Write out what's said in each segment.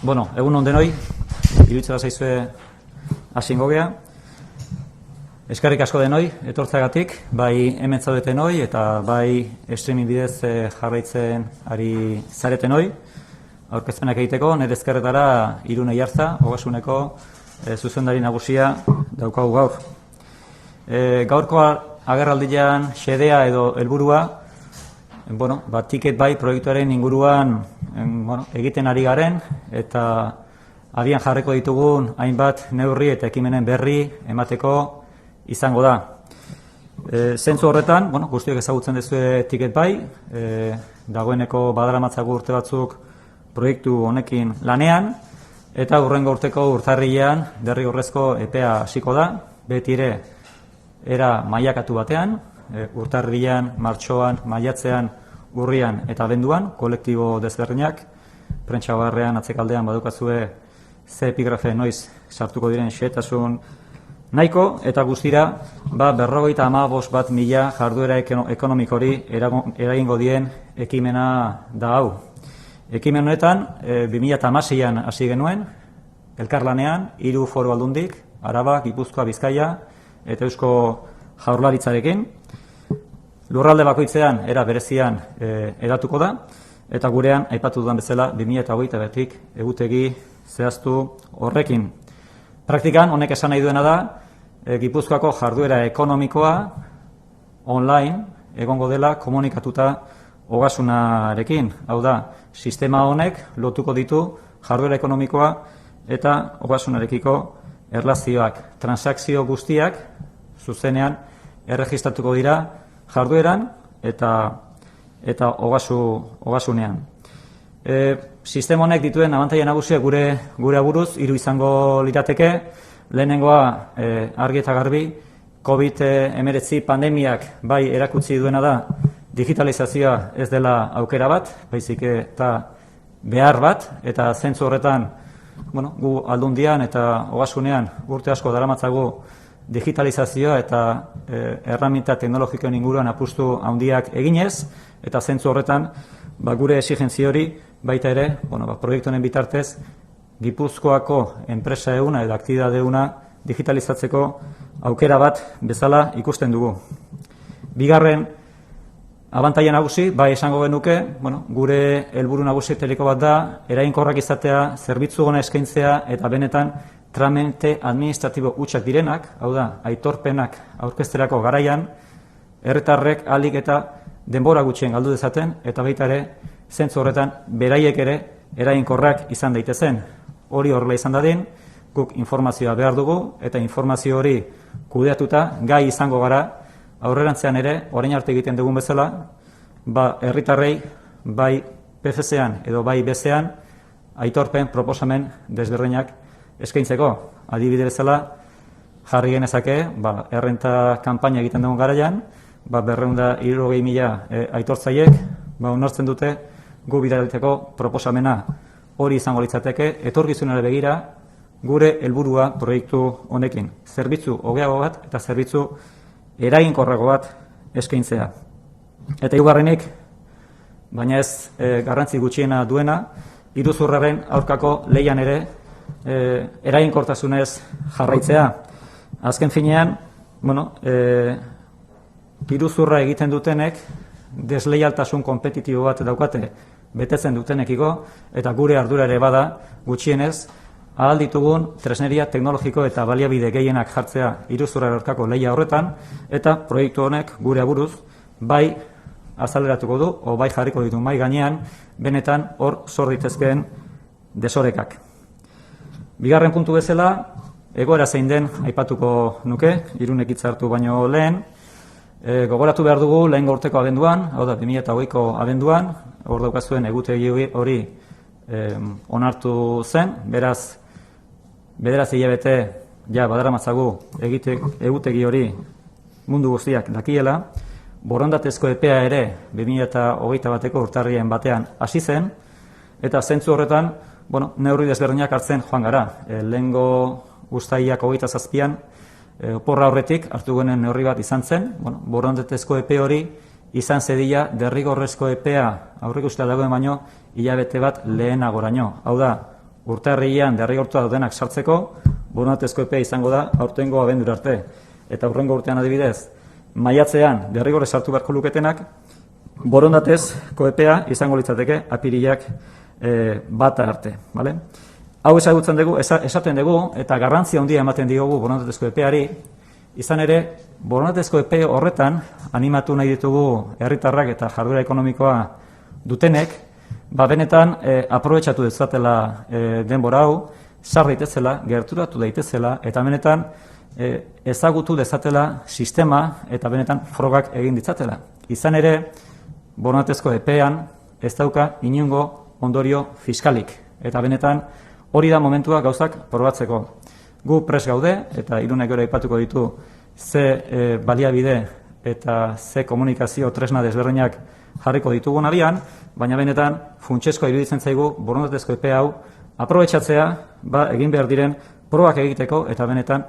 Bueno, egun on denoi, iruditzen zaizue hasingo gea. Eskerrik asko denoi, etortzeagatik, bai hemen zaudetenoi eta bai streaming bidez jarraitzen ari zaretenoi. Aurkezpenak egiteko, nire ezkerretara Irune Iarza, Ogasuneko zuzendari nagusia daukagu gaur. Gaurko agerraldian xedea edo helburua, Ticket Buy proiektuaren inguruan egiten ari garen eta abian jarriko ditugun hainbat neurri eta ekimenen berri emateko izango da. Zentzu horretan, guztiok ezagutzen duzue Ticket Buy, dagoeneko badaramatzagu urte batzuk proiektu honekin lanean, eta hurrengo urteko urtarrilean derrigorrezko epea hasiko da, beti ere era mailakatu batean, urtarrilean, martxoan, maiatzean, urrian eta abenduan, kolektibo desberdinak, prentsabarrean atzekaldean badukazue ze epigrafe noiz sartuko diren xehetasun nahiko, eta guztira 55.000 jarduera ekonomikori eragingo dien ekimena da hau. Ekimen honetan, 2016an hasi genuen, elkarlanean, 3 foru aldundik, Araba, Gipuzkoa, Bizkaia eta Eusko Jaurlaritzarekin. Lurralde bakoitzean, era berezian eratuko da, eta gurean, aipatu dudan bezala, 2021tik egutegi zehaztu horrekin. Praktikan, honek esan nahi duena da, Gipuzkoako jarduera ekonomikoa online egongo dela komunikatuta Ogasunarekin. Hau da, sistema honek lotuko ditu jarduera ekonomikoa eta Ogasunarekiko erlazioak. Transakzio guztiak zuzenean erregistratuko dira jardueran eta Ogasunean. Sistema honek dituen abantaila nagusia gure aburuz 3 izango lirateke. Lehenengoa argi eta garbi, COVID-19 pandemiak bai erakutsi duena da digitalizazioa ez dela aukera bat, baizik eta behar bat, eta zentzu horretan gu Aldundian eta Ogasunean urte asko daramatzagu digitalizazioa eta erraminta teknologikoen inguruan apustu handiak eginez, eta zentzu horretan gure exigentzia hori baita ere, proiektu honen bitartez, Gipuzkoako enpresa euna edo aktibitate euna digitalizatzeko aukera bat bezala ikusten dugu. Bigarren abantaila nagusi, esango genuke, gure helburu nagusietako bat da, eraginkorrak izatea, zerbitzu ona eskaintzea eta benetan tramite administratibo hutsak direnak, hau da, aitorpenak aurkezterako garaian, herritarrek ahalik eta denbora gutxien galdu dezaten, eta baita ere, zentzu horretan, beraiek ere eraginkorrak izan daitezen. Hori horrela izan dadin, guk informazioa behar dugu, eta informazio hori kudeatuta gai izango gara, aurrerantzean ere, orain arte egiten dugun bezala, herritarrei, bai PFC-an edo bai BC-an, aitorpen proposamen desberdinak eskaintzeko. Adibide bezala, jarri genezake, errenta kanpaina egiten dugun garaian, 260.000 aitortzaiek, onartzen dute gu bidaliteko proposamena hori izango litzateke, etorkizunera begira gure helburua proiektu honekin. Zerbitzu hobeago bat eta zerbitzu eraginkorrago bat eskaintzea. Eta hirugarrenik, baina ez garrantzi gutxiena duena, iruzurraren aurkako lehian ere eraginkortasunez jarraitzea. Azken finean, iruzurra egiten dutenek desleialtasun konpetitibo bat daukate betetzen dutenekiko, eta gure ardura ere bada gutxienez ahal ditugun tresneria teknologiko eta baliabide gehienak jartzea iruzurraren aurkako lehia horretan, eta proiektu honek gure aburuz bai azaleratuko du, o bai jarriko ditu mai gainean, benetan hor sor ditezkeen desorekak. Bigarren puntu bezala, egoera zein den aipatuko nuke, Irunek hitza hartu baino lehen. Gogoratu behar dugu lehen urteko abenduan, hau da 2020ko abenduan, hor daukazuen egutegi hori onartu zen, beraz, 9 hilabete badaramatzagu egutegi hori mundu guztiak dakiela, borondatezko epea ere 2021ko urtarrien batean hasi zen, eta zentzu horretan, neurri desberdinak hartzen joan gara. Lehengo uztailak 27an, oporra horretik hartu genen neurri bat izan zen, borondatezko epe hori izan zedila derrigorrezko epea aurreikustea dagoen baino hilabete bat lehenagoraino. Hau da, urtarrilean derrigortua daudenak sartzeko, borondatezko epea izango da aurtengo abendura arte. Eta hurrengo urtean adibidez, maiatzean derrigorrez sartu beharko luketenak, borondatezko epea izango litzateke apirilak bata arte. Vale? Hau esaten dugu, eta garrantzia handia ematen diogu borondatezko epeari, izan ere, borondatezko epe horretan animatu nahi ditugu herritarrak eta jarduera ekonomikoa dutenek, benetan aprobetxatu dezatela denbora hau, sar daitezela, gerturatu daitezela, eta benetan ezagutu dezatela sistema eta benetan frogak egin ditzatela. Izan ere, borondatezko epean ez dauka inongo ondorio fiskalik, eta benetan hori da momentua gauzak probatzeko. Gu prest gaude, eta Irunek gero aipatuko ditu ze baliabide eta ze komunikazio tresna desberdinak jarriko ditugun abian, baina benetan funtsezkoa iruditzen zaigu borondatezko epe hau aprobetxatzea egin behar diren probak egiteko eta benetan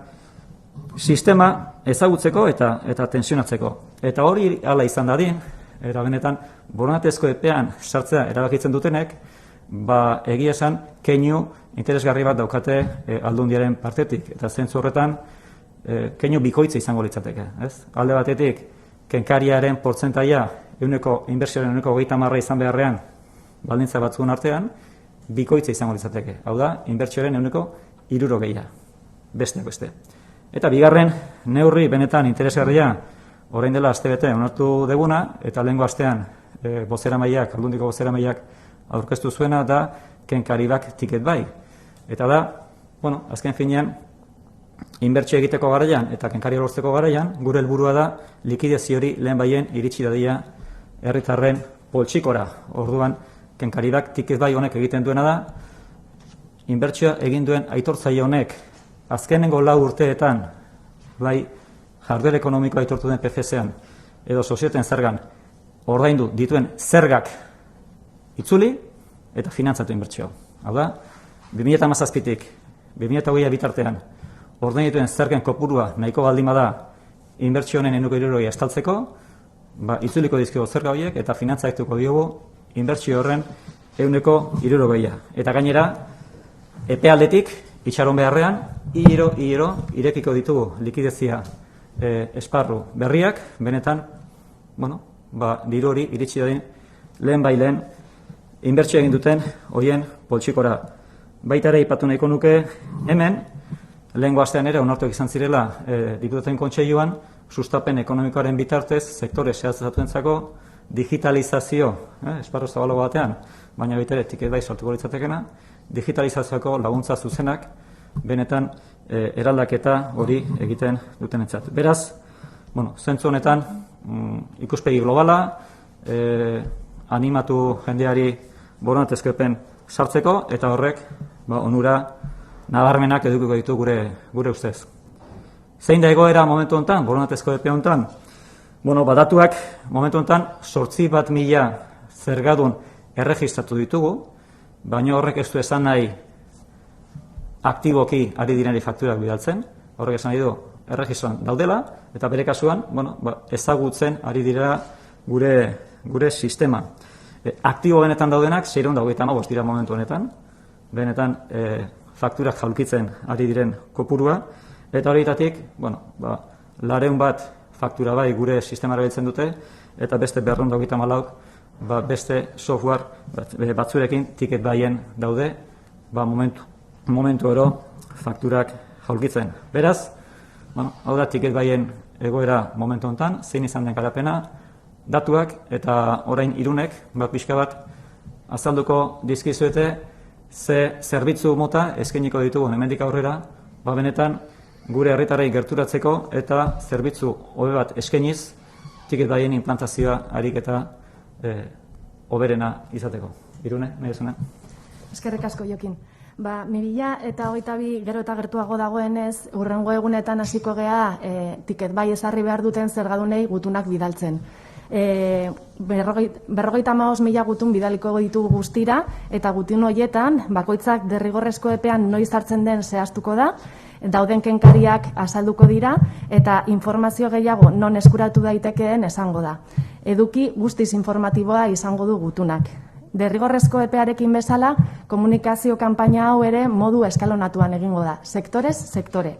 sistema ezagutzeko eta tensionatzeko. Eta hori hala izan dadin, eta benetan borondatezko epean sartzea erabakitzen dutenek, egia esan keinu interesgarri bat daukate Aldundiaren partetik, eta zentzu horretan keinu bikoitza izango litzateke. Alde batetik, kenkariaren portzentaia inbertsioaren 30% izan beharrean baldintza batzuen artean, bikoitza izango litzateke. Hau da, inbertsioaren 60%, besteak beste. Eta bigarren neurri benetan interesgarria orain dela astebete onartu deguna, eta lehengo astean Aldundiko bozeramaileak aurkeztu zuena da kenkaribak tiket bai. Eta da, azken finean, inbertsio egiteko garaian eta kenkari lortzeko garaian, gure helburua da likidazio hori lehen baien iritsi dadia herritarren poltsikora. Orduan, kenkaribak tiket bai honek egiten duena da, inbertsioa egin duen aitortzaile honek azkenengo 4 urteetan, bai jarduera ekonomikoa aitortu den PFS-ean edo sozieten zergan ordaindu dituen zergak itzuli eta finantzatu inbertsio. Hau da, 2017tik 2020 bitartean ordaindu dituen zergen kopurua nahiko baldin bada inbertsio honen 60% estaltzeko, itzuliko dizkigu zerga horiek eta finantzatuko diogu inbertsio horren 60%. Eta gainera, epealdetik itxaron beharrean, hilero irekiko ditugu likidezia esparru berriak, benetan, diru hori iritsi dadin lehen inbertsio egin duten horien poltsikora. Baita ere aipatu nahiko nuke hemen, lehengo astean ere onartuak izan zirela Diputatuen Kontseiluan, sustapen ekonomikoaren bitartez sektore zehatzatuentzako digitalizazio, esparru zabalago batean, baina baita ere tiket bai sartuko litzatekena, digitalizazioko laguntza zuzenak benetan eraldaketa hori egiten dutenentzat. Beraz, zentzu honetan ikuspegi globala, animatu jendeari borondatezko epen sartzeko, eta horrek onura nabarmenak edukiko ditu gure ustez. Zein da egoera momentu honetan, borondatezko epe honetan? Datuak momentu honetan 8.000 zergadun erregistratu ditugu, baina horrek ez du esan nahi aktiboki ari direnei fakturak bidaltzen, horrek esan nahi du erregistroan daudela, eta bere kasuan ezagutzen ari dira gure sistema. Aktibo benetan daudenak 625 dira momentu honetan, benetan fakturak jaulkitzen ari diren kopurua, eta horietatik, 200 faktura bai gure sistema erabiltzen dute, eta beste 234 beste software batzurekin tiket baien daude, momentu ero fakturak jaulkitzen. Beraz, hau da tiket baien egoera momentu honetan, zein izan den garapena, datuak eta orain Irunek, pixka bat, azalduko dizkizuete, ze zerbitzu mota eskainiko ditugu hemendik aurrera, benetan gure herritarrei gerturatzeko eta zerbitzu hobe bat eskainiz, tiket baien implantazioa harik eta hoberena izateko. Irune, nahi duzuna? Eskerrik asko, Jokin. 2022 gero eta gertuago dagoenez, hurrengo egunetan hasiko gea tiket bai ezarri behar duten zergadunei gutunak bidaltzen. 55.000 gutun bidaliko ditugu guztira, eta gutun horietan bakoitzak derrigorrezko epean noiz hartzen den zehaztuko da, dauden kenkariak azalduko dira, eta informazio gehiago non eskuratu daitekeen esango da. Eduki guztiz informatiboa izango du gutunak. Derrigorrezko epearekin bezala, komunikazio kanpaina hau ere modu eskalonatuan egingo da, sektorez sektore.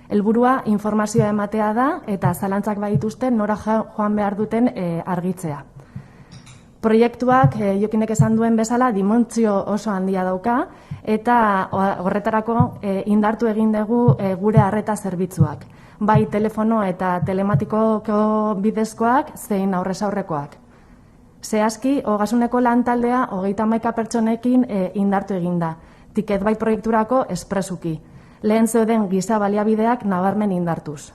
Helburua informazioa ematea da eta zalantzak badituzten nora joan behar duten argitzea. Proiektuak, Jokinek esan duen bezala, dimentsio oso handia dauka eta horretarako indartu egin dugu gure arreta zerbitzuak. Bai telefono eta telematikoko bidezkoak zein aurrez aurrekoak. Zehazki, Ogasuneko lantaldea 31 pertsonekin indartu eginda, Ticketbai proiekturako espresuki. Lehen zeuden giza baliabideak nabarmen indartuz.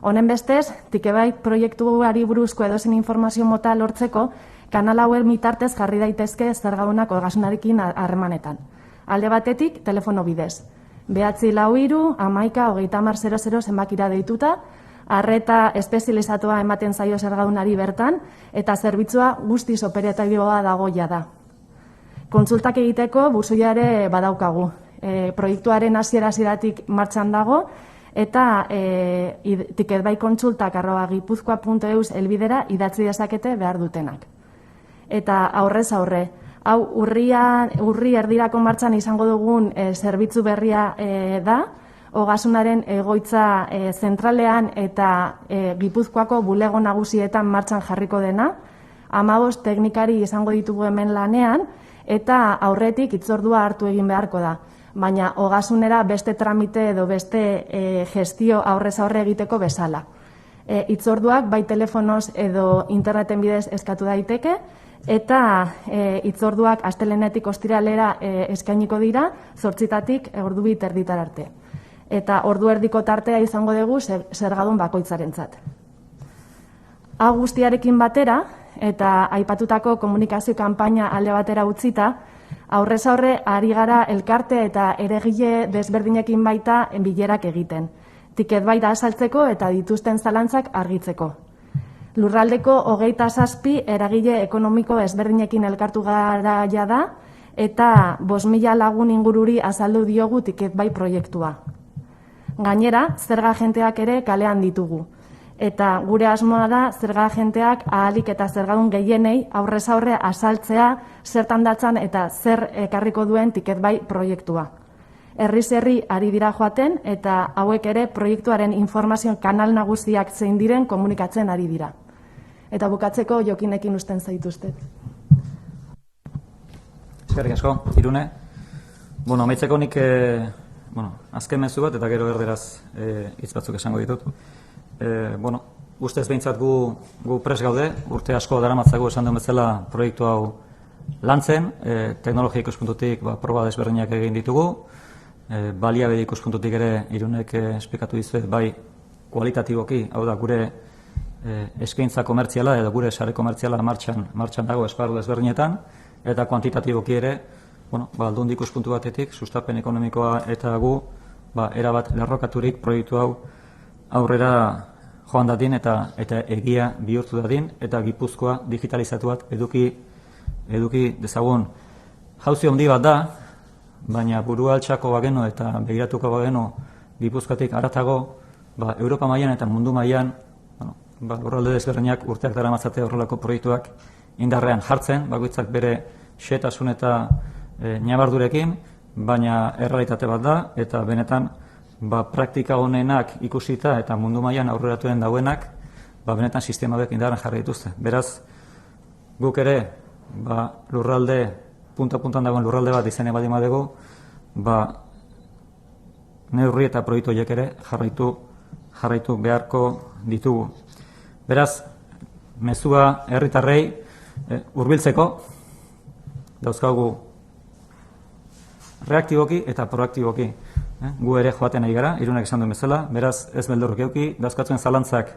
Honen bestez, Ticketbai proiektuari buruzko edozein informazio mota lortzeko, kanal hauen bitartez jarri daitezke zergadunak Ogasunarekin harremanetan. Alde batetik, telefono bidez. 943-11-30-00 zenbakira deituta, arreta espezializatua ematen zaio zergadunari bertan, eta zerbitzua guztiz operatiboa dago jada. Kontsultak egiteko buzoia ere badaukagu. Proiektuaren hasiera-hasieratik martxan dago, eta ticketbaikonsultak@gipuzkoa.eus helbidera idatzi dezakete behar dutenak. Eta aurrez aurre, hau urri erdirako martxan izango dugun zerbitzu berria da, Ogasunaren egoitza zentralean eta Gipuzkoako bulego nagusietan martxan jarriko dena, 15 teknikari izango ditugu hemen lanean, eta aurretik hitzordua hartu egin beharko da. Baina Ogasunera beste tramite edo beste gestio aurrez aurre egiteko bezala. Hitzorduak bai telefonoz edo interneten bidez eskatu daiteke, eta hitzorduak astelehenetik ostiralera eskainiko dira, 8:00-tik ordu 2 arte. Eta ordu erdiko tartea izango dugu zergadun bakoitzarentzat. Hau guztiarekin batera, eta aipatutako komunikazio kanpaina alde batera utzita, aurrez aurre ari gara elkarte eta eragile desberdinekin baita bilerak egiten. Ticketbai da azaltzeko eta dituzten zalantzak argitzeko. Lurraldeko 27 eragile ekonomiko ezberdinekin elkartu gara da, eta 5.000 lagun ingururi azaldu diogu Ticketbai proiektua. Gainera, zerga agenteak ere kalean ditugu. Eta gure asmoa da zerga agenteak ahalik eta zergadun gehienei aurrez aurre azaltzea zertan datzan eta zer ekarriko duen Ticketbai proiektua. Herriz herri ari dira joaten eta hauek ere proiektuaren informazio kanal nagusiak zein diren komunikatzen ari dira. Eta bukatzeko Jokinekin uzten zaituztet. Eskerrik asko, Irune. Amaitzeko nik azken mezu bat eta gero erderaz hitz batzuk esango ditut. Ustez behintzat gu pres gaude, urte asko daramatzago esan duen bezala proiektu hau lantzen, teknologia ikuspuntutik proba desberdinak egin ditugu, baliabide ikuspuntutik ere Irunek esplikatu dizuet bai kualitatiboki, hau da gure eskaintza komertziala edo gure sare komertziala martxan dago esparru desberdinetan, eta kuantitatiboki ere, aldundi ikuspuntu batetik, sustapen ekonomikoa eta gu, erabat lerrokaturik proiektu hau aurrera joan dadin eta egia bihurtu dadin, eta Gipuzkoa digitalizatu bat eduki dezagun. Jauzi handi bat da, baina burua altxako bageno eta begiratuko bageno Gipuzkoatik haratago, Europa mailan eta mundu mailan, lurralde desberdinak urteak daramatzate horrelako proiektuak indarrean jartzen, bakoitzak bere xehetasun eta ñabardurekin, baina errealitate bat da, eta benetan praktika honenak ikusita eta mundu mailan aurreratuen dauenak, benetan sistema hauek indarrean jarri dituzte. Beraz, guk ere, lurralde, punta-puntan dagoen lurralde bat izan baldin badegu, neurri eta proiektu horiek ere jarraitu beharko ditugu. Beraz, mezua herritarrei hurbiltzeko dauzkagu reaktiboki eta proaktiboki. Gu ere joaten ari gara, Irunek esan duen bezala, beraz ez beldurrik eduki, dauzkatzuen zalantzak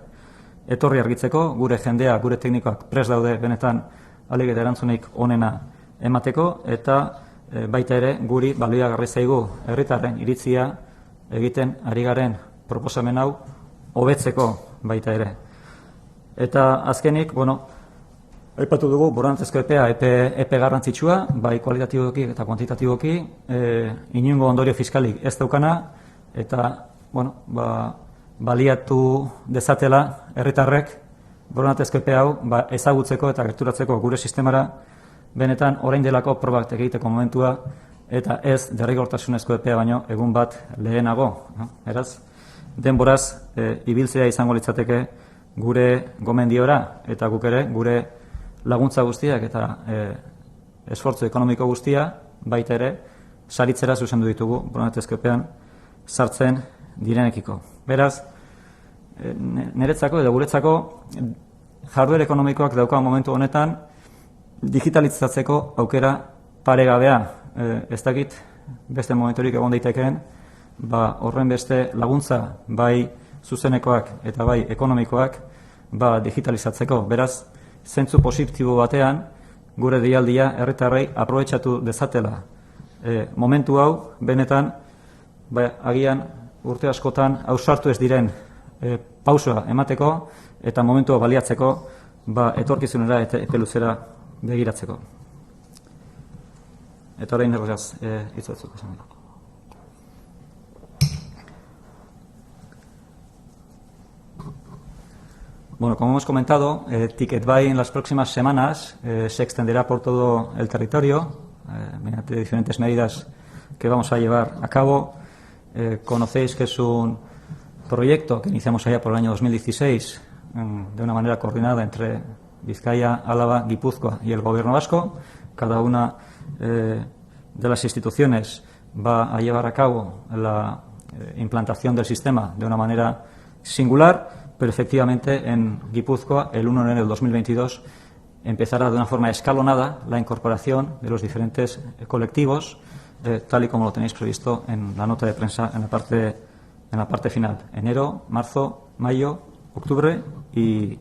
etorri argitzeko, gure jendea, gure teknikoak prest daude benetan ahalik eta erantzunik onena emateko, eta baita ere guri baliagarri zaigu herritarren iritzia egiten ari garen proposamen hau hobetzeko baita ere. Eta azkenik, aipatu dugu borondatezko epea epe garrantzitsua, bai kualitatiboki eta kuantitatiboki, inongo ondorio fiskalik ez daukana, eta baliatu dezatela herritarrek borondatezko epe hau ezagutzeko eta gerturatzeko gure sistemara, benetan orain delako probak egiteko momentua eta ez derrigortasunezko epea baino egun bat lehenago. Eraz, denboraz ibiltzea izango litzateke gure gomendiora eta guk ere gure laguntza guztiak eta esfortzu ekonomiko guztia baita ere saritzera zuzendu ditugu borondatezko epean sartzen direnekiko. Beraz, niretzako edo guretzako jarduera ekonomikoak dauka momentu honetan digitalizatzeko aukera paregabea. Ez dakit beste momenturik egon daitekeen, horren beste laguntza bai zuzenekoak eta bai ekonomikoak digitalizatzeko. Beraz, zentzu positibo batean gure deialdia herritarrei aprobetxatu dezatela momentu hau benetan agian urte askotan ausartu ez diren pausoa emateko eta momentua baliatzeko etorkizunera eta epe luzera begiratzeko. Eta orain errazaz hitzatzuk esan dut. Bueno, como hemos comentado, TicketBuy en las próximas semanas se extenderá por todo el territorio mediante diferentes medidas que vamos a llevar a cabo. Conocéis que es un proyecto que iniciamos allá por el año 2016 de una manera coordinada entre Vizcaya, Álava, Guipúzcoa y el Gobierno vasco. Cada una de las instituciones va a llevar a cabo la implantación del sistema de una manera singular, pero efectivamente en Guipúzcoa el 1 de enero del 2022 empezará de una forma escalonada la incorporación de los diferentes colectivos, tal y como lo tenéis previsto en la nota de prensa en la parte final. Enero, marzo, mayo, octubre y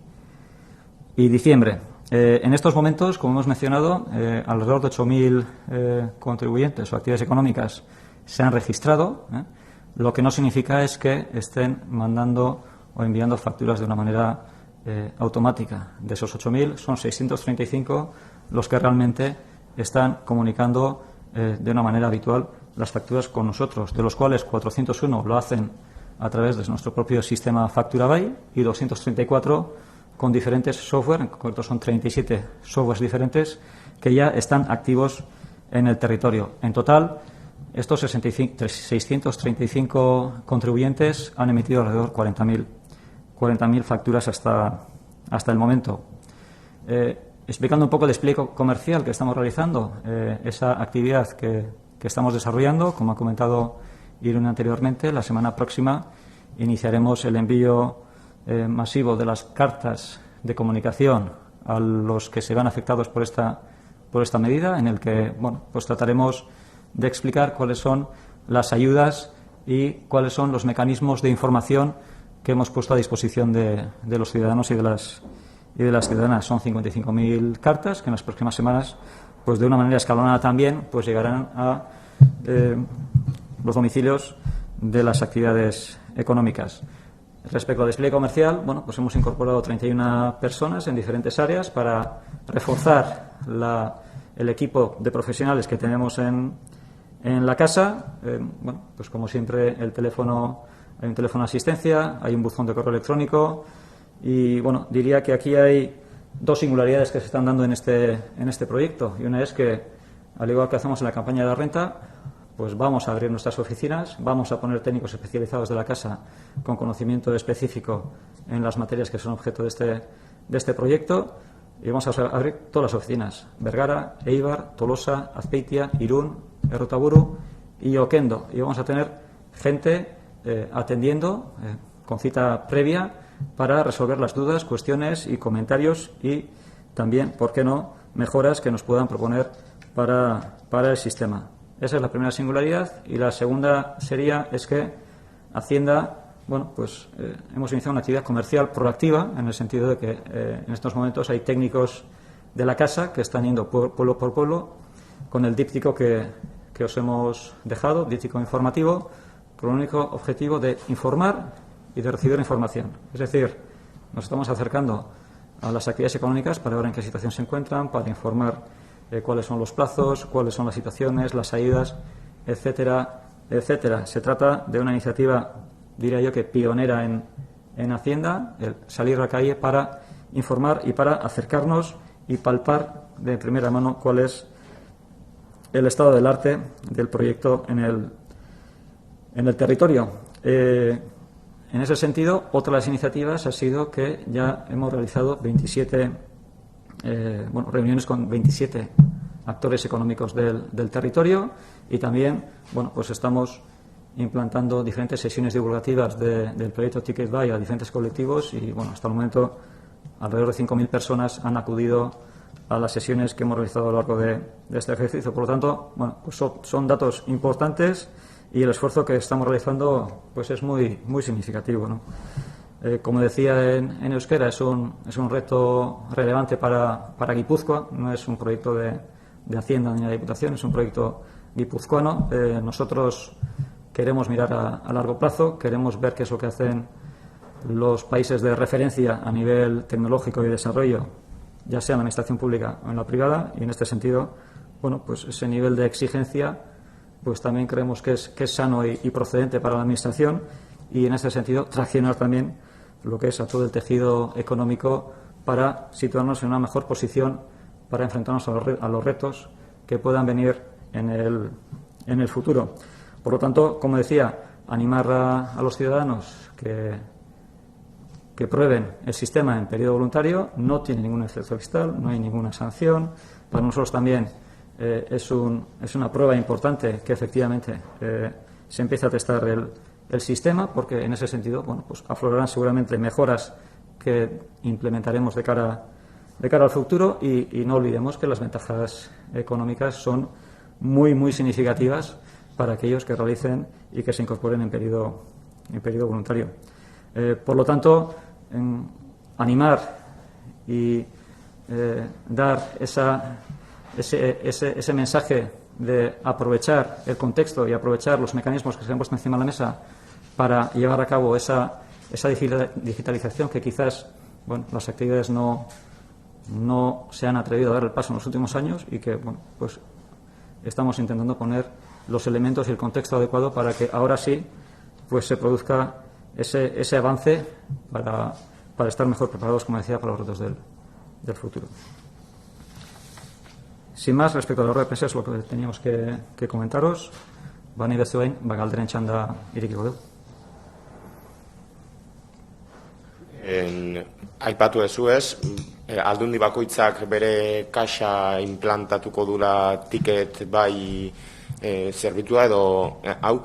diciembre. En estos momentos, como hemos mencionado, alrededor de 8.000 contribuyentes o actividades económicas se han registrado, lo que no significa es que estén mandando o enviando facturas de una manera automática. De esos 8.000 son 635 los que realmente están comunicando de una manera habitual las facturas con nosotros, de los cuales 401 lo hacen a través de nuestro propio sistema FacturaBuy y 234 con diferentes software, en concreto son 37 softwares diferentes que ya están activos en el territorio. En total, estos 635 contribuyentes han emitido alrededor de 40.000 facturas hasta el momento. Explicando un poco el despliegue comercial que estamos realizando, esa actividad que estamos desarrollando, como ha comentado Irune anteriormente, la semana próxima iniciaremos el envío masivo de las cartas de comunicación a los que se van afectados por esta medida, en el que pues trataremos de explicar cuáles son las ayudas y cuáles son los mecanismos de información que hemos puesto a disposición de los ciudadanos y de las ciudadanas. Son 55.000 cartas que en las próximas semanas, pues de una manera escalonada también, pues llegarán a los domicilios de las actividades económicas. Respecto al despliegue comercial, pues hemos incorporado 31 personas en diferentes áreas para reforzar el equipo de profesionales que tenemos en la casa. Pues como siempre hay un teléfono de asistencia, hay un buzón de correo electrónico y diría que aquí hay dos singularidades que se están dando en este proyecto, y una es que, al igual que hacemos en la campaña de la renta, pues vamos a abrir nuestras oficinas, vamos a poner técnicos especializados de la casa con conocimiento específico en las materias que son objeto de este proyecto, y vamos a abrir todas las oficinas: Bergara, Eibar, Tolosa, Azpeitia, Irún, Errotaburu y Oquendo, y vamos a tener gente atendiendo con cita previa para resolver las dudas, cuestiones y comentarios, y también, ¿por qué no?, mejoras que nos puedan proponer para el sistema. Esa es la primera singularidad. Y la segunda es que Hacienda, hemos iniciado una actividad comercial proactiva, en el sentido de que en estos momentos hay técnicos de la casa que están yendo pueblo por pueblo con el díptico que os hemos dejado, díptico informativo, con el único objetivo de informar y de recibir información. Es decir, nos estamos acercando a las actividades económicas para ver en qué situación se encuentran, para informar cuáles son los plazos, cuáles son las situaciones, las ayudas, etcétera, etcétera. Se trata de una iniciativa, diría yo, que pionera en Hacienda, el salir a la calle para informar y para acercarnos y palpar de primera mano cuál es el estado del arte del proyecto en el territorio. En ese sentido, otra de las iniciativas ha sido que ya hemos realizado 27 reuniones con 27 actores económicos del territorio y también pues estamos implantando diferentes sesiones divulgativas del proyecto Ticket Buy a diferentes colectivos y hasta el momento alrededor de 5.000 personas han acudido a las sesiones que hemos realizado a lo largo de este ejercicio. Por lo tanto, pues son datos importantes y el esfuerzo que estamos realizando pues es muy significativo, ¿no? Como decía en euskera, es un reto relevante para Guipúzcoa, no es un proyecto de Hacienda ni de Diputación, es un proyecto guipuzcoano. Nosotros queremos mirar a largo plazo, queremos ver qué es lo que hacen los países de referencia a nivel tecnológico y desarrollo, ya sea en la administración pública o en la privada, y en este sentido, pues ese nivel de exigencia pues también creemos que es sano y procedente para la administración, y en ese sentido traccionar también lo que es a todo el tejido económico para situarnos en una mejor posición para enfrentarnos a los retos que puedan venir en el futuro. Por lo tanto, como decía, animar a los ciudadanos que prueben el sistema en periodo voluntario. No tiene ningún efecto fiscal, no hay ninguna sanción. Para nosotros también es una prueba importante que efectivamente se empiece a testar el sistema, porque en ese sentido pues aflorarán seguramente mejoras que implementaremos de cara al futuro, y no olvidemos que las ventajas económicas son muy significativas para aquellos que realicen y que se incorporen en periodo voluntario. Por lo tanto, animar y dar ese mensaje de aprovechar el contexto y aprovechar los mecanismos que se han puesto encima de la mesa para llevar a cabo esa digitalización que quizás las actividades no se han atrevido a dar el paso en los últimos años, y que pues estamos intentando poner los elementos y el contexto adecuado para que ahora sí pues se produzca ese avance para estar mejor preparados, como decía, para los retos del futuro. Sin más, respecto a la rueda de prensa, es lo que teníamos que comentaros. Bani bezuein, galderen txanda irekiko dugu. Aipatu ezuez, aldundi bakoitzak bere kaxa implantatuko dula Ticket Buy zerbitua edo hau.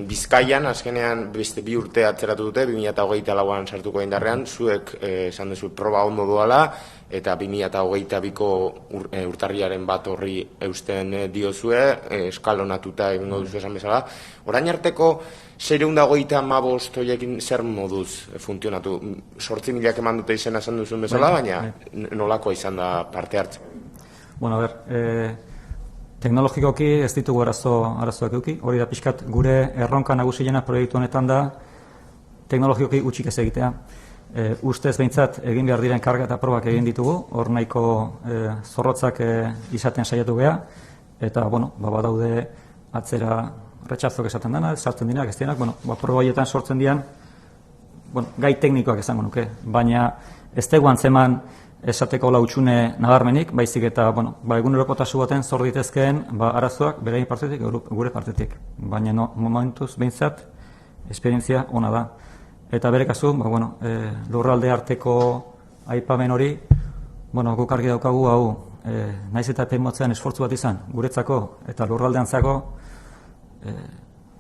Bizkaian, azkenean beste 2 urte atzeratu dute, 2024an sartuko indarrean, zuek esan duzu proba ondo doala, eta 2022ko urtarriaren 1 horri eusten diozue, eskalonatuta egingo duzu esan bezala. Orain arteko 625 horiekin zer moduz funtzionatu? 8.000 eman dute izena esan duzun bezala, baina nolakoa izan da parte hartze? Bueno, a ver, teknologikoki ez ditugu arazoak eduki. Hori da pixkat gure erronka nagusiena proiektu honetan da teknologikoki utzik ez egitea. Ustez behintzat egin behar diren karga eta probak egin ditugu, hor nahiko zorrotzak izaten saiatu geha, eta badaude atzera retxazok esaten dena, sartzen dinak, ez dinak, proba horietan sortzen dian gai teknikoak esango nuke, baina ez dugu antzeman esateko lautxune nabarmenik, baizik eta egunerokotasun baten zor ditezkeen arazoak beraien partetik, gure partetik. Baina momentuz behintzat esperientzia ona da. Eta bere kasu, lurralde arteko aipamen hori, guk argi daukagu hau, naiz eta epe motzean esfortzu bat izan, guretzako eta lurraldeantzako,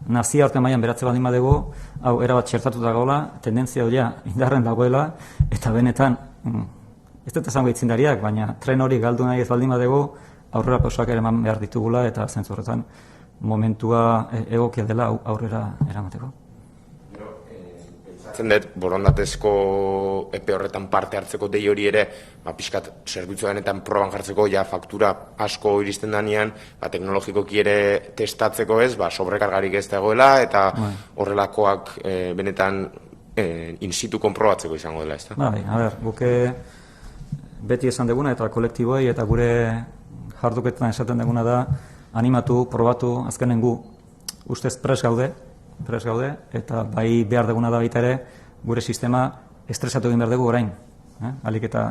nazioarte mailan beratze baldin badugu, hau erabat txertatuta gaula, tendentzia horia indarren dagoela, eta benetan ez dut esango aitzindariak, baina tren hori galdu nahi ez baldin badugu, aurrera pausoak ere eman behar ditugula, eta zentzu horretan momentua egokia dela aurrera eramateko. Pentsatzen dut, borondatezko epe horretan parte hartzeko dei hori ere, pixkat zerbitzu denetan proban jartzeko, faktura asko iristen danean, teknologikoki ere testatzeko ez, sobrekargarik ez dagoela, eta horrelakoak benetan in situ konprobatzeko izango dela, ez da? Bai, a ber, guke beti esan deguna eta kolektiboi eta gure jarduketan esaten deguna da animatu, probatu, azkenen gu ustez pres gaude, eta bai behar deguna da baita ere gure sistema estresatu egin behar dugu orain. Alik eta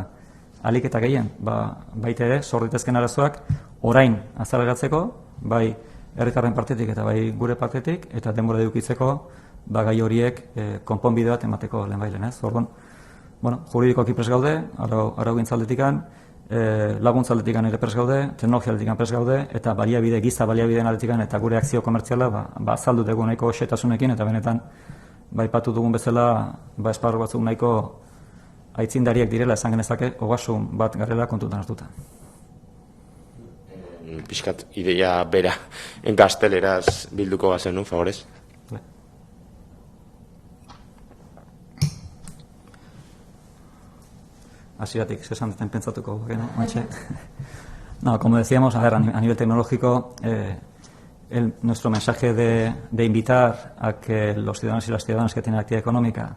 alik eta gehien, baita ere, sorditezken arazoak orain azaleratzeko, bai herritarren partetik eta bai gure partetik, eta denbora edukitzeko gai horiek konponbide bat emateko lehenbailen, ez? Orduan, juridikoki prest gaude, araugintzaldetikan, laguntzaldetikan ere prest gaude, teknologialdetikan prest gaude, eta giza baliabideen aldetikan eta gure akzio komertziala azaldu dugu nahiko xetasunekin, eta benetan, aipatu dugun bezala, esparru batzuk nahiko aitzindariak direla esan genezake, ogasun bat garela kontutan hartuta. Piskat, ideia bera gazteleraz bilduko gazen, nun, favorez? Asiratik, zesan deten pentsatuko, ¿no? No, como decíamos, a nivel tecnológico, nuestro mensaje de invitar a que los ciudadanos y las ciudadanas que tienen actividad económica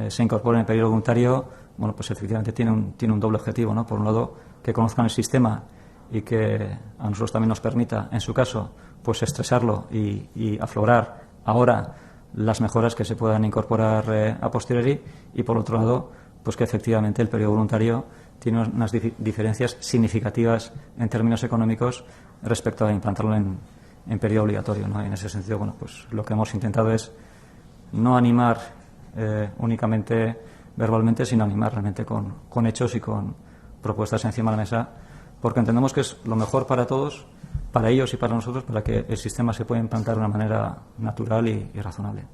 se incorporen en el periodo voluntario, bueno, pues efectivamente tiene un doble objetivo, ¿no? Por un lado, que conozcan el sistema y que a nosotros también nos permita, en su caso, pues estresarlo y aflorar ahora las mejoras que se puedan incorporar a posteriori, y por otro lado, pues que efectivamente el periodo voluntario tiene unas diferencias significativas en términos económicos respecto a implantarlo en periodo obligatorio, ¿no? Y en ese sentido, bueno, pues lo que hemos intentado es no animar únicamente verbalmente, sino animar realmente con hechos y con propuestas encima de la mesa, porque entendemos que es lo mejor para todos, para ellos y para nosotros, para que el sistema se pueda implantar de una manera natural y razonable.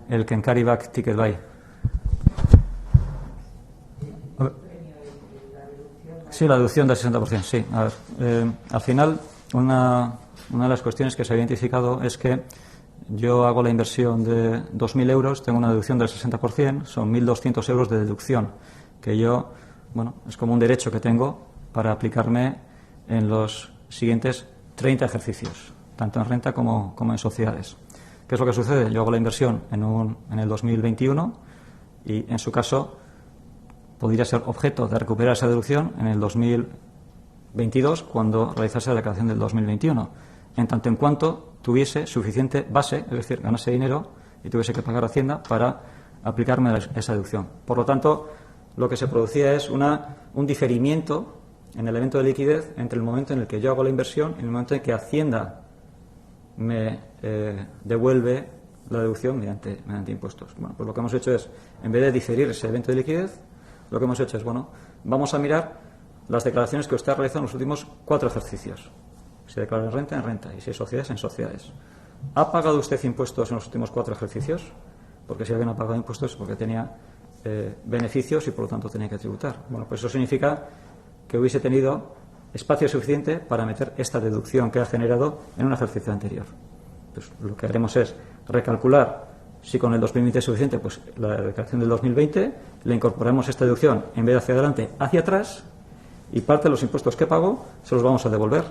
El Kenkari Back Ticket Buy. Sí, la deducción del 60%, sí. A ver, al final, una de las cuestiones que se ha identificado es que yo hago la inversión de 2.000 euros, tengo una deducción del 60%, son 1.200 euros de deducción, que yo, bueno, es como un derecho que tengo para aplicarme en los siguientes 30 ejercicios, tanto en renta como en sociedades. ¿Qué es lo que sucede? Yo hago la inversión en el 2021 y, en su caso, podría ser objeto de recuperar esa deducción en el 2022 cuando realizase la declaración del 2021, en tanto en cuanto tuviese suficiente base, es decir, ganase dinero y tuviese que pagar Hacienda para aplicarme esa deducción. Por lo tanto, lo que se producía es un diferimiento en el evento de liquidez entre el momento en el que yo hago la inversión y el momento en que Hacienda me devuelve la deducción mediante impuestos. Bueno, pues lo que hemos hecho es, en vez de diferir ese evento de liquidez, lo que hemos hecho es, bueno, vamos a mirar las declaraciones que usted ha realizado en los últimos 4 ejercicios. Si declara en renta, y si es sociedades, en sociedades. ¿Ha pagado usted impuestos en los últimos 4 ejercicios? Porque si alguien ha pagado impuestos es porque tenía beneficios y por lo tanto tenía que tributar. Bueno, pues eso significa que hubiese tenido espacio suficiente para meter esta deducción que ha generado en un ejercicio anterior. Pues lo que haremos es recalcular si con el 2020 es suficiente, pues la declaración del 2020, le incorporamos esta deducción en vez de hacia adelante, hacia atrás, y parte de los impuestos que pago se los vamos a devolver,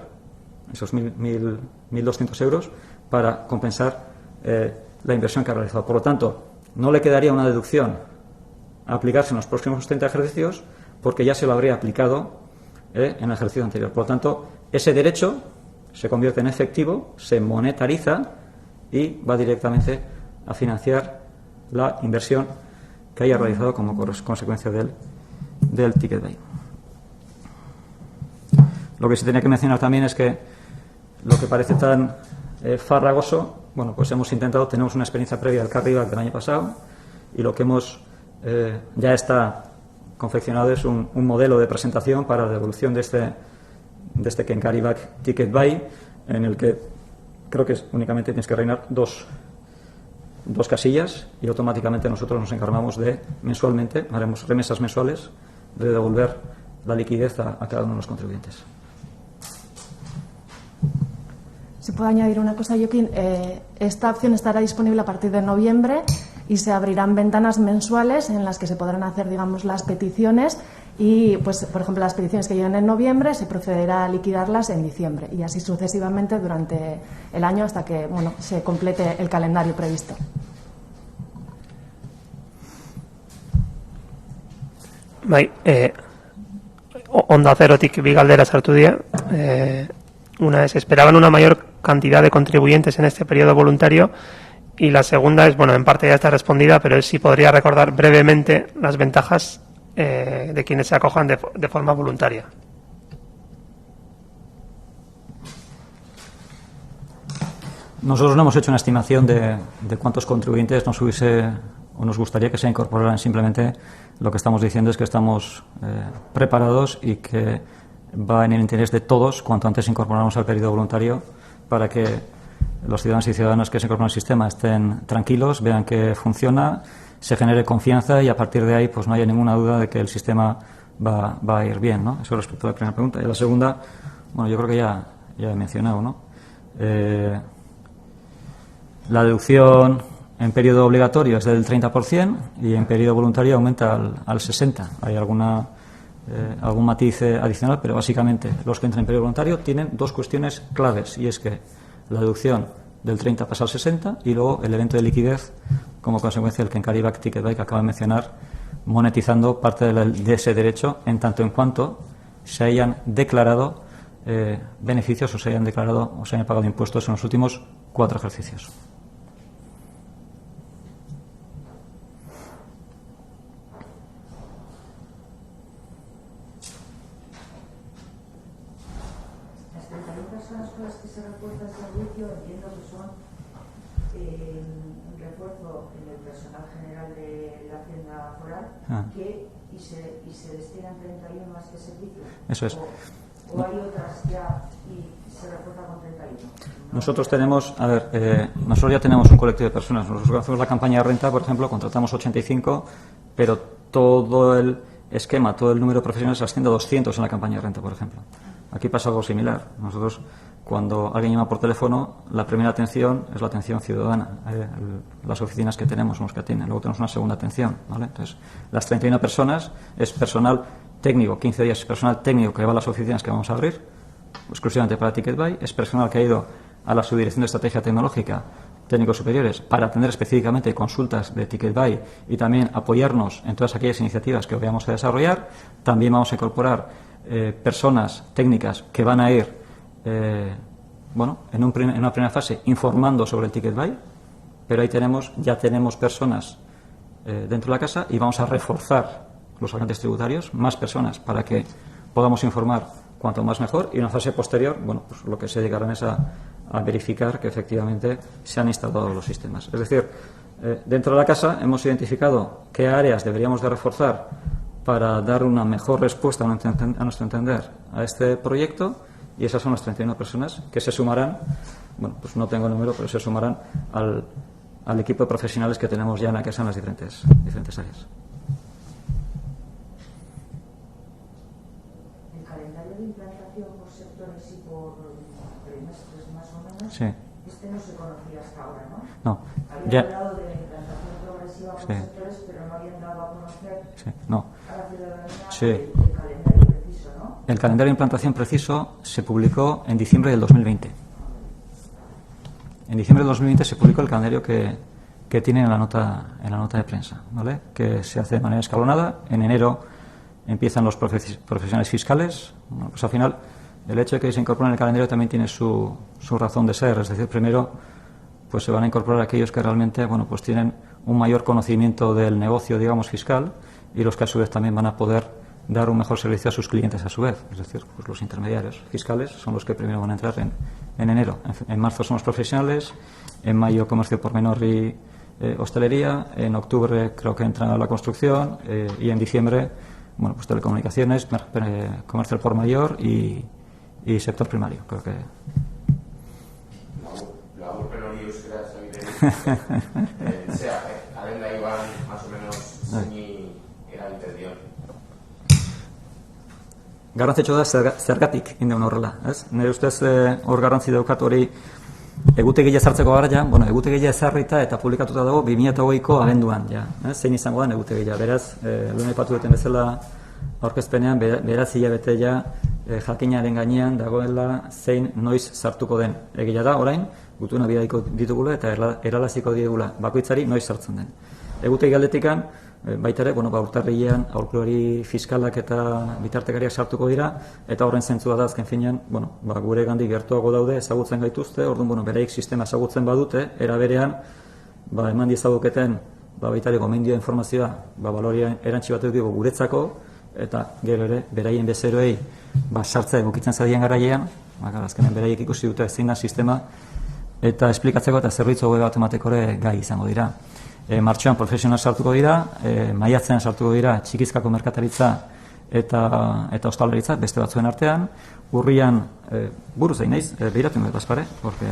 esos 1.200 euros, para compensar la inversión que ha realizado. Por lo tanto, no le quedaría una deducción a aplicarse en los próximos 30 ejercicios, porque ya se lo habría aplicado en el ejercicio anterior. Por lo tanto, ese derecho se convierte en efectivo, se monetariza y va directamente a financiar la inversión que haya realizado como consecuencia del ticket buy. Lo que se tenía que mencionar también es que lo que parece tan farragoso, bueno, pues tenemos una experiencia previa del Carry Back del año pasado, y lo que ya está confeccionado es un modelo de presentación para la devolución de este Kenkari Back Ticket Buy, en el que creo que únicamente tienes que rellenar dos casillas y automáticamente nosotros nos encargamos mensualmente, haremos remesas mensuales, de devolver la liquidez a cada uno de los contribuyentes. Si puedo añadir una cosa, Joaquín, esta opción estará disponible a partir de noviembre y se abrirán ventanas mensuales en las que se podrán hacer, digamos, las peticiones y, pues, por ejemplo, las peticiones que lleguen en noviembre se procederá a liquidarlas en diciembre y así sucesivamente durante el año hasta que, bueno, se complete el calendario previsto. Bai, Onda Cerotik bi galdera sartu dira. Una es, esperaban una mayor cantidad de contribuyentes en este periodo voluntario. Y la segunda es, bueno, en parte ya está respondida, pero él sí podría recordar brevemente las ventajas de quienes se acojan de forma voluntaria. Nosotros no hemos hecho una estimación de cuántos contribuyentes nos gustaría que se incorporaran. Simplemente lo que estamos diciendo es que estamos preparados y que va en el interés de todos cuanto antes incorporarnos al periodo voluntario para que los ciudadanos y ciudadanas que se incorporan al sistema estén tranquilos, vean que funciona, se genere confianza y a partir de ahí pues no haya ninguna duda de que el sistema va a ir bien, ¿no? Eso respecto a la primera pregunta. Y la segunda, bueno, yo creo que ya he mencionado, ¿no? La deducción en periodo obligatorio es del 30% y en periodo voluntario aumenta al 60%. Hay algún matiz adicional, pero básicamente los que entran en periodo voluntario tienen dos cuestiones claves, y es que la deducción del 30 pasa al 60 y luego el evento de liquidez como consecuencia del Kenkari Back Ticket Buy que acaba de mencionar, monetizando parte de ese derecho en tanto en cuanto se hayan declarado beneficios o se hayan declarado o se hayan pagado impuestos en los últimos 4 ejercicios. Las 31 personas con las que se refuerza el servicio entiendo que son un refuerzo en el personal general de la Hacienda Foral y se destinan 31 más que servicio. Eso es. ¿O hay otras ya y se refuerza con 31? Nosotros tenemos, nosotros ya tenemos un colectivo de personas. Nosotros hacemos la campaña de renta, por ejemplo, contratamos 85, pero todo el esquema, todo el número de profesionales asciende a 200 en la campaña de renta, por ejemplo. Aquí pasa algo similar. Nosotros, cuando alguien llama por teléfono, la primera atención es la atención ciudadana. Las oficinas que tenemos son los que atienden. Luego tenemos una segunda atención, ¿vale? Entonces, las 31 personas es personal técnico, 15 días es personal técnico que va a las oficinas que vamos a abrir, exclusivamente para Ticket Buy. Es personal que ha ido a la Subdirección de Estrategia Tecnológica, técnicos superiores, para atender específicamente consultas de Ticket Buy y también apoyarnos en todas aquellas iniciativas que vayamos a desarrollar. También vamos a incorporar personas técnicas que van a ir en una primera fase informando sobre el Ticket Buy, pero ahí ya tenemos personas dentro de la casa y vamos a reforzar los agentes tributarios, más personas para que podamos informar cuanto más mejor, y en una fase posterior, pues lo que se dedicarán es a verificar que efectivamente se han instalado los sistemas. Es decir, dentro de la casa hemos identificado qué áreas deberíamos de reforzar para dar una mejor respuesta, a nuestro entender, a este proyecto, y esas son las 31 personas que se sumarán, pues no tengo el número, pero se sumarán al equipo de profesionales que tenemos ya en la casa en las diferentes áreas. ¿El calendario de implantación por sectores y por trimestres más o menos? Sí. Este no se conocía hasta ahora, ¿no? No. Habían hablado de la implantación progresiva por sectores, pero no habían dado a conocer a la ciudadanía el calendario preciso, ¿no? El calendario de implantación preciso se publicó en diciembre del 2020. En diciembre del 2020 se publicó el calendario que tiene en la nota de prensa, ¿vale? Que se hace de manera escalonada. En enero empiezan los profesionales fiscales. Pues al final el hecho de que se incorporen en el calendario también tiene su razón de ser. Es decir, primero pues se van a incorporar aquellos que realmente pues tienen un mayor conocimiento del negocio, digamos, fiscal, y los que a su vez también van a poder dar un mejor servicio a sus clientes a su vez. Es decir, pues los intermediarios fiscales son los que primero van a entrar en enero. En marzo son los profesionales, en mayo comercio por menor y hostelería, en octubre creo que entra la construcción y en diciembre pues telecomunicaciones, comercio por mayor y sector primario. Creo que adenda iban más o menos zeini erabiltzen garrantzitsua da zergatik indeun horrela, ez? Nire ustez hor garrantzi daukat hori egutegia ezartzeko garaian, egutegia ezarrita eta publikatuta dago 2020ko abenduan, zein izango den egutegia. Beraz, lehen aipatu duten bezala aurkezpenean, beraz hilabete jakinaren gainean dagoela zein noiz sartuko den. Egia da, orain, gutuna bidaliko ditugula eta eralaziko diegula bakoitzari noiz sartzen den. Egutegi aldetikan, Baita ere, urtarrilean aholkulari fiskalak eta bitartekariak sartuko dira, eta horren zentzua da azken finean, gure gandik gertuago daude, ezagutzen gaituzte, orduan beraik sistema ezagutzen badute, era berean, eman diezaguketen, baita ere gomendio informazioa, baloria erantzi bat dugu guretzako, eta gero ere, beraien bezeroei, sartzea egokitzen zadien garailean, azkenen beraiek ikusi dute ezin da sistema, eta esplikatzeko eta zerbitzu hobe bat emateko ere gai izango dira. Martxoan profesional sartuko dira, maiatzean sartuko dira txikizkako merkataritza eta ostalaritza beste batzuen artean, urrian, buruz egin naiz, behiratu ingo Gaspare, porque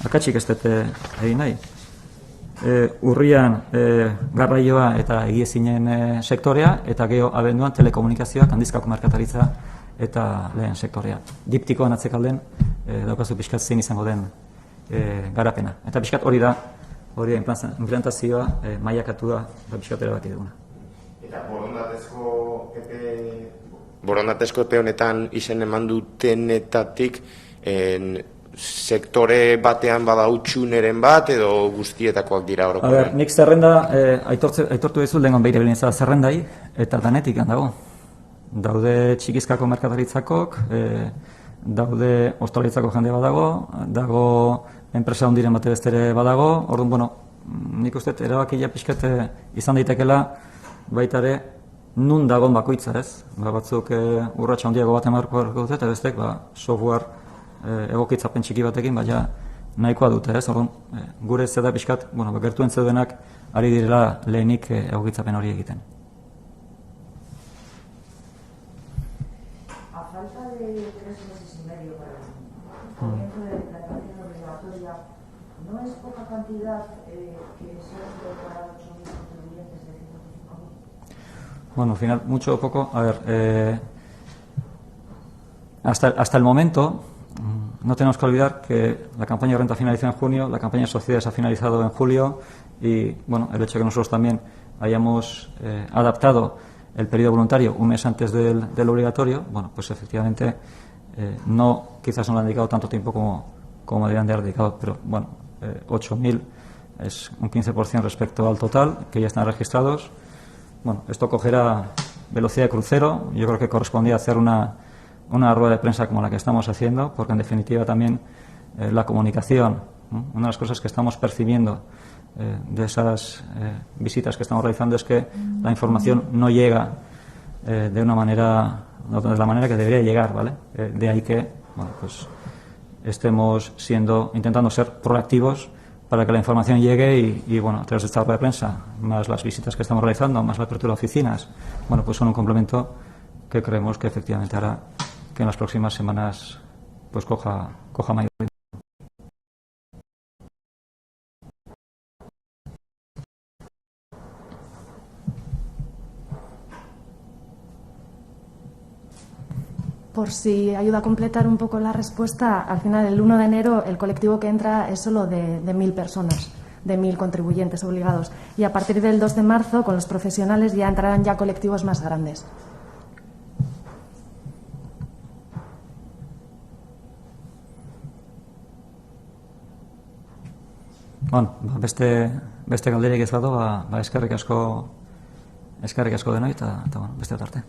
akatsik ez dut egin nahi. Urrian garraioa eta egiezinen sektorea, eta geho abenduan telekomunikazioak, handizkako merkataritza eta lehen sektorea. Diptikoan atzekalden daukazu pixkat zein izango den garapena. Eta pixkat hori da, hori implantazioa mailakatua da pixkatera baki duguna. Eta borondatezko epe honetan izen eman dutenetatik sektore batean bada utxuneren bat edo guztietakoak dira orokorrean? Nik zerrenda aitortu dizut lehengon behire bilintza zerrendai eta danetik dago. Daude txikizkako merkataritzakok, daude ostalaritzako jende badago, dago enpresa hondiren bate bestere badago, orduan, nik uste erabakia pixkat izan daitekela baita ere nun dagoen bakoitza ez. Batzuk urratxa handiago bat emarko dute eta bestek software egokitzapen txiki batekin nahikoa dute ez. Orduan, gure ez da pixkat, gertuen zeudenak ari direla lehenik egokitzapen hori egiten. A falta de 3 meses y medio para el comienzo de la implantación obligatoria, ¿no es poca cantidad que se han incorporado 8.000 contribuyentes de 155.000? Bueno, al final, mucho o poco. A ver, hasta el momento no tenemos que olvidar que la campaña de renta finalizó en junio, la campaña de sociedades ha finalizado en julio y, el hecho de que nosotros también hayamos adaptado el periodo voluntario un mes antes del obligatorio, pues efectivamente quizás no le han dedicado tanto tiempo como deberían de haber dedicado, pero 8.000 es un 15% respecto al total, que ya están registrados. Esto cogerá velocidad de crucero. Yo creo que correspondía hacer una rueda de prensa como la que estamos haciendo, porque en definitiva también la comunicación, una de las cosas que estamos percibiendo de esas visitas que estamos realizando es que la información no llega de la manera que debería llegar, ¿vale? De ahí que estemos intentando ser proactivos para que la información llegue y a través de esta rueda de prensa, más las visitas que estamos realizando, más la apertura de oficinas, son un complemento que creemos que efectivamente hará que en las próximas semanas coja mayor ritmo. Por si ayuda a completar un poco la respuesta, al final el 1 de enero el colectivo que entra es solo de 1.000 personas, de 1.000 contribuyentes obligados. Y a partir del 2 de marzo, con los profesionales, ya entrarán colectivos más grandes. Beste galderik ez badu, eskerrik asko denoi eta beste arte.